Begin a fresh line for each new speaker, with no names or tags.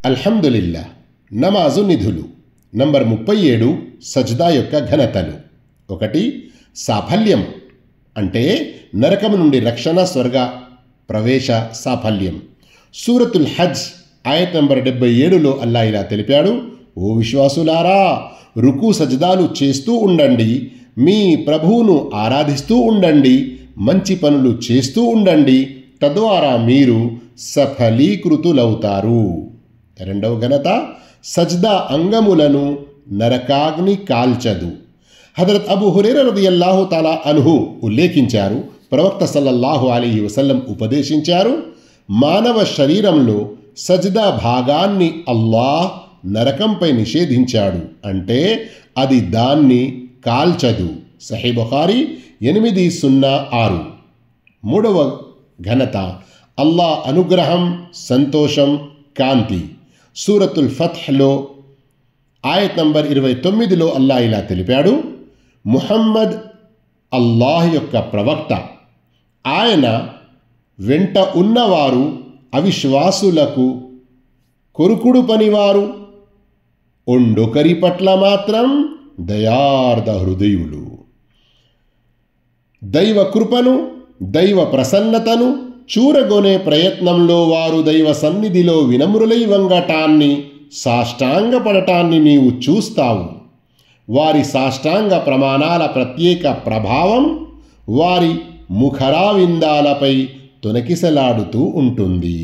అల్హమ్దులిల్లా నమాజు నిధులు. నంబర్ 37 సజ్దా యొక్క ఘనతలు. 1 సాఫల్యం అంటే నరకం నుండి రక్షణ, స్వర్గ ప్రవేశ సాఫల్యం. సూరతుల్ హజ్ ఆయత్ నంబర్ 77లో అల్లా ఇలా తెలిపాడు, ఓ విశ్వాసులారా, రుకు సజ్దాలు చేస్తూ ఉండండి, మీ ప్రభువును ఆరాధిస్తూ ఉండండి, మంచి పనులు చేస్తూ ఉండండి, తద్వారా మీరు సఫలీకృతులవుతారు. 2వ ఘనత సజ్దా అంగములను నరకాగ్ని కాల్చదు. హజరత్ అబూ హురైరా రదియల్లాహు తాలా అన్హు ఉల్లేఖించారు, ప్రవక్త సల్లల్లాహు అలైహి వసల్లం ఉపదేశించారు, మానవ శరీరంలో సజ్దా భాగాన్ని అల్లాహ్ నరకంపై నిషేధించాడు, అంటే అది దాన్ని కాల్చదు. సహీ బుఖారీ 806. 3వ ఘనత అల్లాహ్ అనుగ్రహం, సంతోషం, కాంతి. సూరతుల్ ఫత్హ్లో ఆయత్ నంబర్ 29లో అల్లా ఇలా తెలిపాడు, ముహమ్మద్ అల్లాహ్ యొక్క ప్రవక్త, ఆయన వెంట ఉన్నవారు అవిశ్వాసులకు కొరుకుడు పనివారు, ఒండొకరి పట్ల మాత్రం దయార్ద హృదయులు. దైవ కృపను, దైవ ప్రసన్నతను చూరగొనే ప్రయత్నంలో వారు దైవ సన్నిధిలో వినమ్రులై వంగటాన్ని, సాష్టాంగపడటాన్ని నీవు చూస్తావు. వారి సాష్టాంగ ప్రమాణాల ప్రత్యేక ప్రభావం వారి ముఖరావిందాలపై తొనకిసలాడుతూ ఉంటుంది.